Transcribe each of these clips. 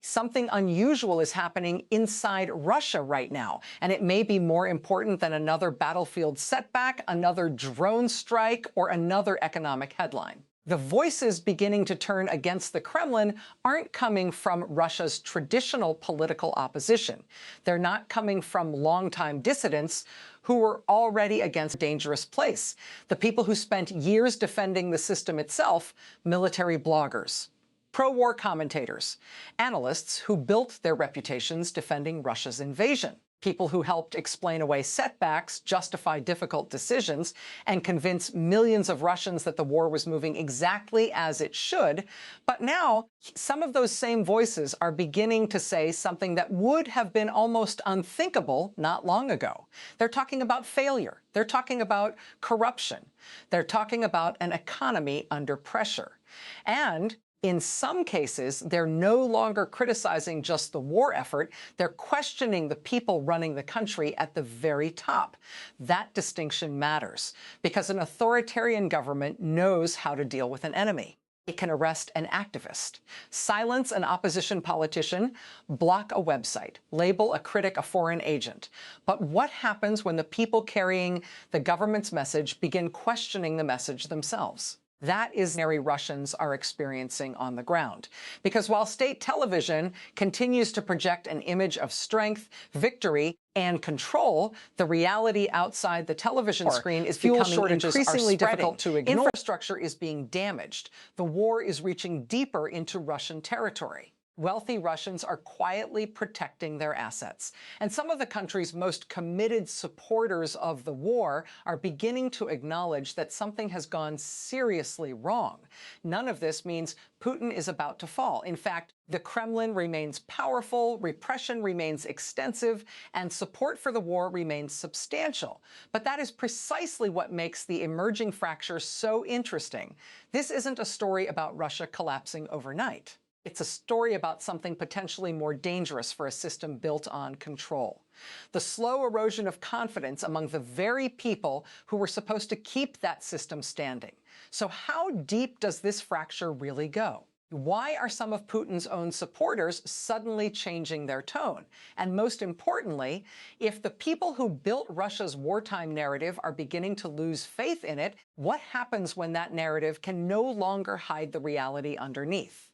Something unusual is happening inside Russia right now, and it may be more important than another battlefield setback, another drone strike, or another economic headline. The voices beginning to turn against the Kremlin aren't coming from Russia's traditional political opposition. They're not coming from longtime dissidents who were already against a dangerous place. The people who spent years defending the system itself, military bloggers, pro-war commentators, analysts who built their reputations defending Russia's invasion, people who helped explain away setbacks, justify difficult decisions, and convince millions of Russians that the war was moving exactly as it should. But now, some of those same voices are beginning to say something that would have been almost unthinkable not long ago. They're talking about failure. They're talking about corruption. They're talking about an economy under pressure. And in some cases, they're no longer criticizing just the war effort. They're questioning the people running the country at the very top. That distinction matters because an authoritarian government knows how to deal with an enemy. It can arrest an activist, silence an opposition politician, block a website, label a critic a foreign agent. But what happens when the people carrying the government's message begin questioning the message themselves? That is what ordinary Russians are experiencing on the ground. Because while state television continues to project an image of strength, victory, and control, the reality outside the television screen is becoming increasingly difficult to ignore. Infrastructure is being damaged. The war is reaching deeper into Russian territory. Wealthy Russians are quietly protecting their assets. And some of the country's most committed supporters of the war are beginning to acknowledge that something has gone seriously wrong. None of this means Putin is about to fall. In fact, the Kremlin remains powerful, repression remains extensive, and support for the war remains substantial. But that is precisely what makes the emerging fracture so interesting. This isn't a story about Russia collapsing overnight. It's a story about something potentially more dangerous for a system built on control. The slow erosion of confidence among the very people who were supposed to keep that system standing. So how deep does this fracture really go? Why are some of Putin's own supporters suddenly changing their tone? And most importantly, if the people who built Russia's wartime narrative are beginning to lose faith in it, what happens when that narrative can no longer hide the reality underneath?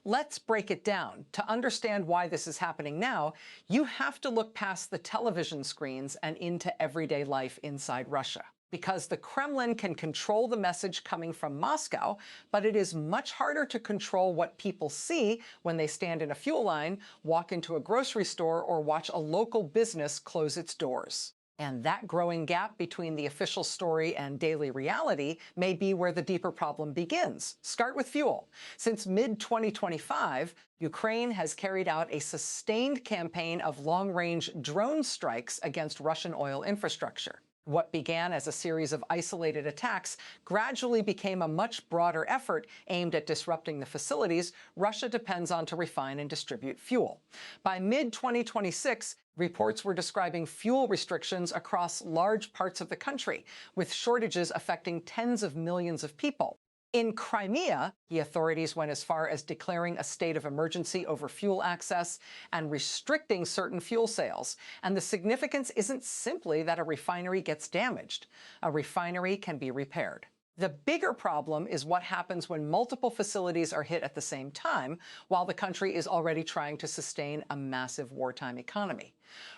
Let's break it down. To understand why this is happening now, you have to look past the television screens and into everyday life inside Russia. Because the Kremlin can control the message coming from Moscow, but it is much harder to control what people see when they stand in a fuel line, walk into a grocery store, or watch a local business close its doors. And that growing gap between the official story and daily reality may be where the deeper problem begins. Start with fuel. Since mid-2025, Ukraine has carried out a sustained campaign of long-range drone strikes against Russian oil infrastructure. What began as a series of isolated attacks gradually became a much broader effort aimed at disrupting the facilities Russia depends on to refine and distribute fuel. By mid-2026, reports were describing fuel restrictions across large parts of the country, with shortages affecting tens of millions of people. In Crimea, the authorities went as far as declaring a state of emergency over fuel access and restricting certain fuel sales. And the significance isn't simply that a refinery gets damaged. A refinery can be repaired. The bigger problem is what happens when multiple facilities are hit at the same time, while the country is already trying to sustain a massive wartime economy.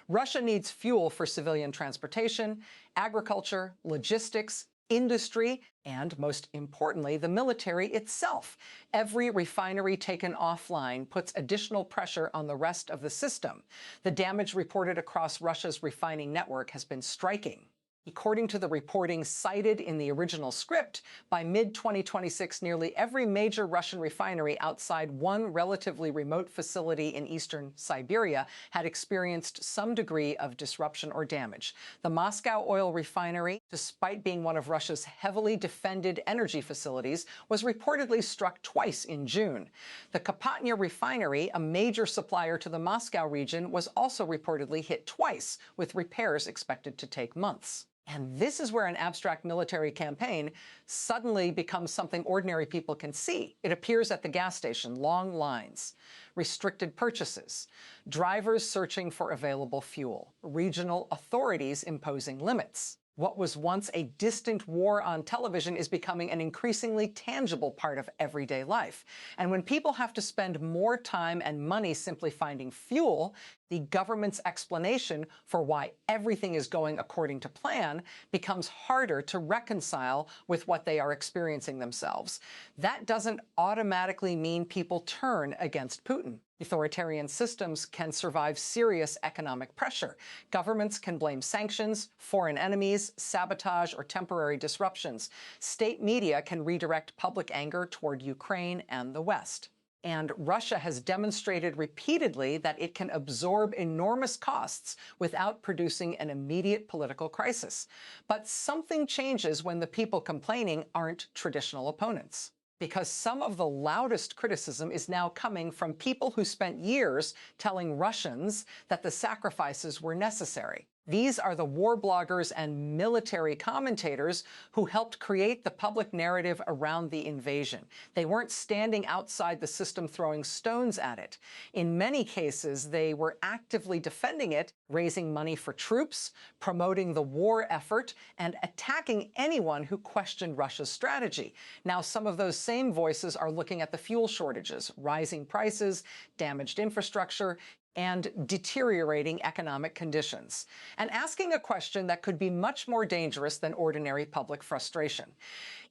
Russia needs fuel for civilian transportation, agriculture, logistics, industry, and most importantly, the military itself. Every refinery taken offline puts additional pressure on the rest of the system. The damage reported across Russia's refining network has been striking. According to the reporting cited in the original script, by mid-2026, nearly every major Russian refinery outside one relatively remote facility in eastern Siberia had experienced some degree of disruption or damage. The Moscow oil refinery, despite being one of Russia's heavily defended energy facilities, was reportedly struck twice in June. The Kapotnya refinery, a major supplier to the Moscow region, was also reportedly hit twice, with repairs expected to take months. And this is where an abstract military campaign suddenly becomes something ordinary people can see. It appears at the gas station, long lines, restricted purchases, drivers searching for available fuel, regional authorities imposing limits. What was once a distant war on television is becoming an increasingly tangible part of everyday life. And when people have to spend more time and money simply finding fuel, the government's explanation for why everything is going according to plan becomes harder to reconcile with what they are experiencing themselves. That doesn't automatically mean people turn against Putin. Authoritarian systems can survive serious economic pressure. Governments can blame sanctions, foreign enemies, sabotage, or temporary disruptions. State media can redirect public anger toward Ukraine and the West. And Russia has demonstrated repeatedly that it can absorb enormous costs without producing an immediate political crisis. But something changes when the people complaining aren't traditional opponents. Because some of the loudest criticism is now coming from people who spent years telling Russians that the sacrifices were necessary. These are the war bloggers and military commentators who helped create the public narrative around the invasion. They weren't standing outside the system throwing stones at it. In many cases, they were actively defending it, raising money for troops, promoting the war effort, and attacking anyone who questioned Russia's strategy. Now, some of those same voices are looking at the fuel shortages, rising prices, damaged infrastructure, and deteriorating economic conditions, and asking a question that could be much more dangerous than ordinary public frustration.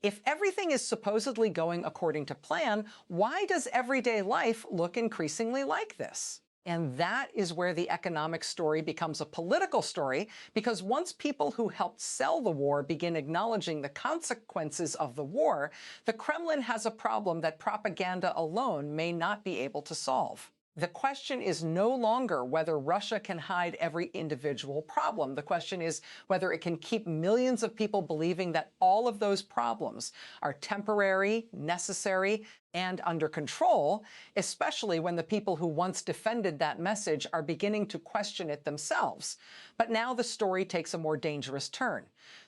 If everything is supposedly going according to plan, why does everyday life look increasingly like this? And that is where the economic story becomes a political story, because once people who helped sell the war begin acknowledging the consequences of the war, the Kremlin has a problem that propaganda alone may not be able to solve. The question is no longer whether Russia can hide every individual problem. The question is whether it can keep millions of people believing that all of those problems are temporary, necessary, and under control, especially when the people who once defended that message are beginning to question it themselves. But now the story takes a more dangerous turn.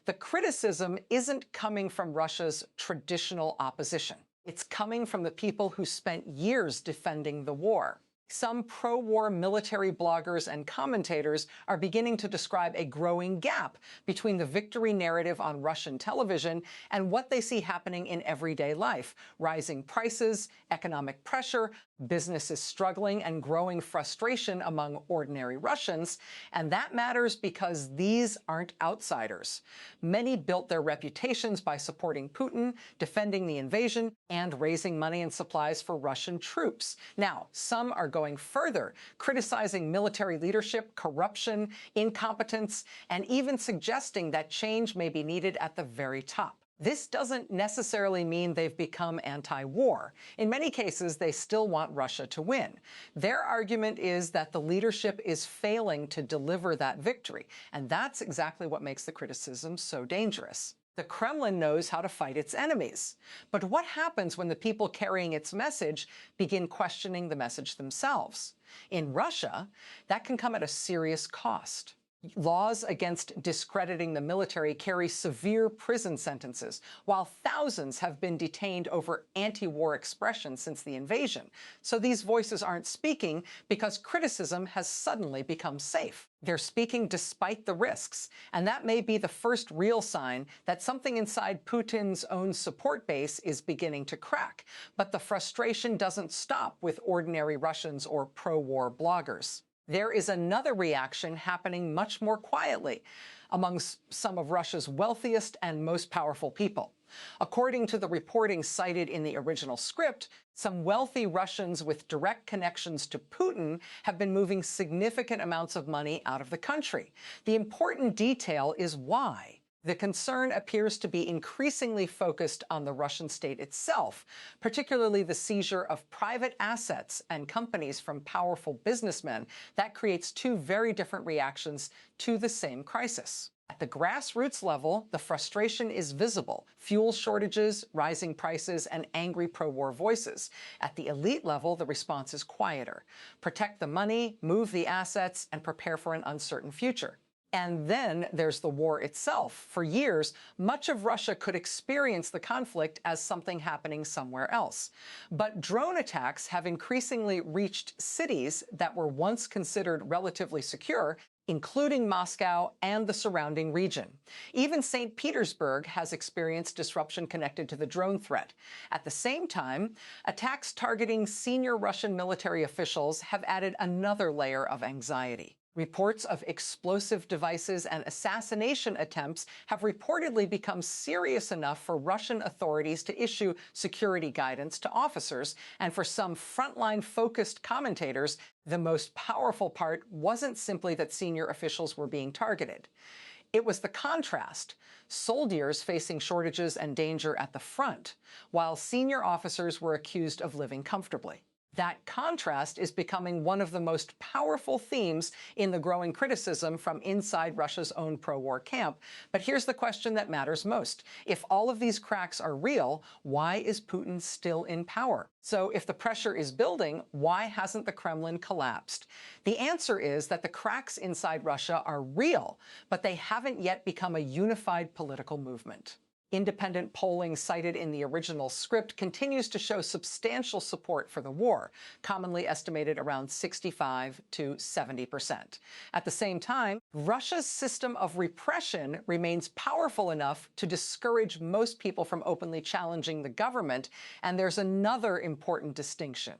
The criticism isn't coming from Russia's traditional opposition. It's coming from the people who spent years defending the war. Some pro-war military bloggers and commentators are beginning to describe a growing gap between the victory narrative on Russian television and what they see happening in everyday life: rising prices, economic pressure, businesses struggling, and growing frustration among ordinary Russians. And that matters because these aren't outsiders. Many built their reputations by supporting Putin, defending the invasion, and raising money and supplies for Russian troops. Now, some are going further, criticizing military leadership, corruption, incompetence, and even suggesting that change may be needed at the very top. This doesn't necessarily mean they've become anti-war. In many cases, they still want Russia to win. Their argument is that the leadership is failing to deliver that victory, and that's exactly what makes the criticism so dangerous. The Kremlin knows how to fight its enemies. But what happens when the people carrying its message begin questioning the message themselves? In Russia, that can come at a serious cost. Laws against discrediting the military carry severe prison sentences, while thousands have been detained over anti-war expression since the invasion. So these voices aren't speaking because criticism has suddenly become safe. They're speaking despite the risks, and that may be the first real sign that something inside Putin's own support base is beginning to crack. But the frustration doesn't stop with ordinary Russians or pro-war bloggers. There is another reaction happening much more quietly among some of Russia's wealthiest and most powerful people. According to the reporting cited in the original script, some wealthy Russians with direct connections to Putin have been moving significant amounts of money out of the country. The important detail is why. The concern appears to be increasingly focused on the Russian state itself, particularly the seizure of private assets and companies from powerful businessmen. That creates two very different reactions to the same crisis. At the grassroots level, the frustration is visible: fuel shortages, rising prices, and angry pro-war voices. At the elite level, the response is quieter: protect the money, move the assets, and prepare for an uncertain future. And then there's the war itself. For years, much of Russia could experience the conflict as something happening somewhere else. But drone attacks have increasingly reached cities that were once considered relatively secure, including Moscow and the surrounding region. Even St. Petersburg has experienced disruption connected to the drone threat. At the same time, attacks targeting senior Russian military officials have added another layer of anxiety. Reports of explosive devices and assassination attempts have reportedly become serious enough for Russian authorities to issue security guidance to officers, and for some frontline-focused commentators, the most powerful part wasn't simply that senior officials were being targeted. It was the contrast: soldiers facing shortages and danger at the front, while senior officers were accused of living comfortably. That contrast is becoming one of the most powerful themes in the growing criticism from inside Russia's own pro-war camp. But here's the question that matters most. If all of these cracks are real, why is Putin still in power? So if the pressure is building, why hasn't the Kremlin collapsed? The answer is that the cracks inside Russia are real, but they haven't yet become a unified political movement. Independent polling cited in the original script continues to show substantial support for the war, commonly estimated around 65 to 70%. At the same time, Russia's system of repression remains powerful enough to discourage most people from openly challenging the government, and there's another important distinction.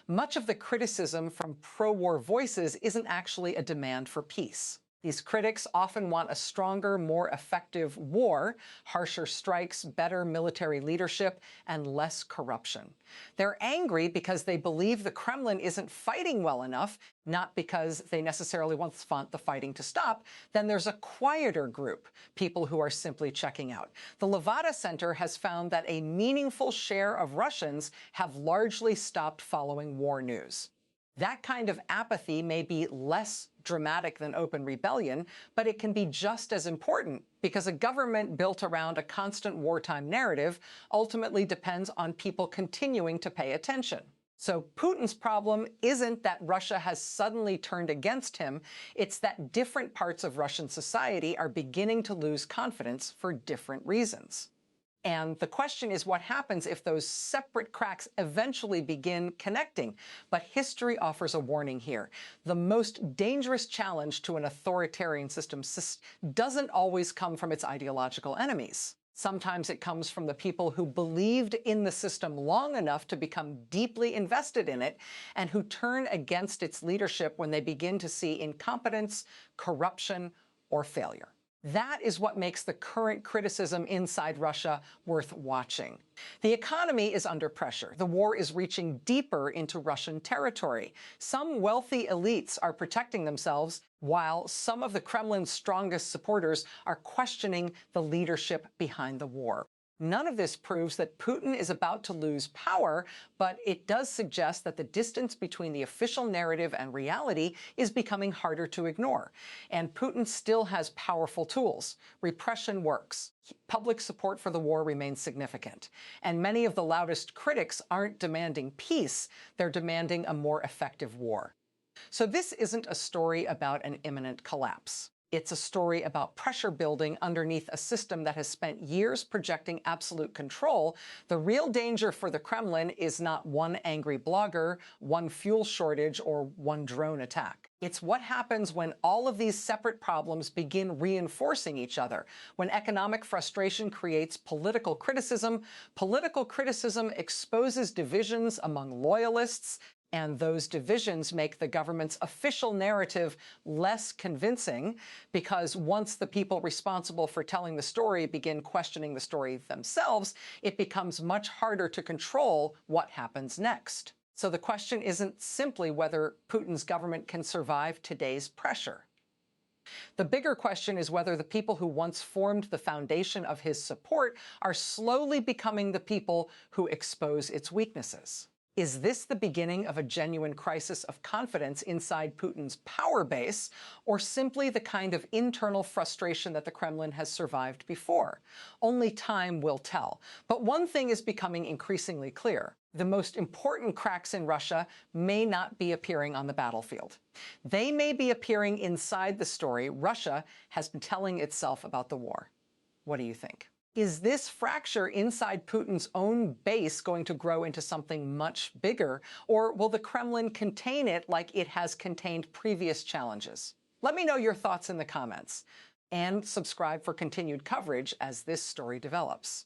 Much of the criticism from pro-war voices isn't actually a demand for peace. These critics often want a stronger, more effective war, harsher strikes, better military leadership, and less corruption. They're angry because they believe the Kremlin isn't fighting well enough, not because they necessarily want the fighting to stop. Then there's a quieter group, people who are simply checking out. The Levada Center has found that a meaningful share of Russians have largely stopped following war news. That kind of apathy may be less dramatic than open rebellion, but it can be just as important, because a government built around a constant wartime narrative ultimately depends on people continuing to pay attention. So Putin's problem isn't that Russia has suddenly turned against him, it's that different parts of Russian society are beginning to lose confidence for different reasons. And the question is, what happens if those separate cracks eventually begin connecting? But history offers a warning here. The most dangerous challenge to an authoritarian system doesn't always come from its ideological enemies. Sometimes it comes from the people who believed in the system long enough to become deeply invested in it, and who turn against its leadership when they begin to see incompetence, corruption, or failure. That is what makes the current criticism inside Russia worth watching. The economy is under pressure. The war is reaching deeper into Russian territory. Some wealthy elites are protecting themselves, while some of the Kremlin's strongest supporters are questioning the leadership behind the war. None of this proves that Putin is about to lose power, but it does suggest that the distance between the official narrative and reality is becoming harder to ignore. And Putin still has powerful tools. Repression works. Public support for the war remains significant. And many of the loudest critics aren't demanding peace, they're demanding a more effective war. So this isn't a story about an imminent collapse. It's a story about pressure building underneath a system that has spent years projecting absolute control. The real danger for the Kremlin is not one angry blogger, one fuel shortage, or one drone attack. It's what happens when all of these separate problems begin reinforcing each other. When economic frustration creates political criticism exposes divisions among loyalists, and those divisions make the government's official narrative less convincing, because once the people responsible for telling the story begin questioning the story themselves, it becomes much harder to control what happens next. So the question isn't simply whether Putin's government can survive today's pressure. The bigger question is whether the people who once formed the foundation of his support are slowly becoming the people who expose its weaknesses. Is this the beginning of a genuine crisis of confidence inside Putin's power base, or simply the kind of internal frustration that the Kremlin has survived before? Only time will tell. But one thing is becoming increasingly clear. The most important cracks in Russia may not be appearing on the battlefield. They may be appearing inside the story Russia has been telling itself about the war. What do you think? Is this fracture inside Putin's own base going to grow into something much bigger, or will the Kremlin contain it like it has contained previous challenges? Let me know your thoughts in the comments, and subscribe for continued coverage as this story develops.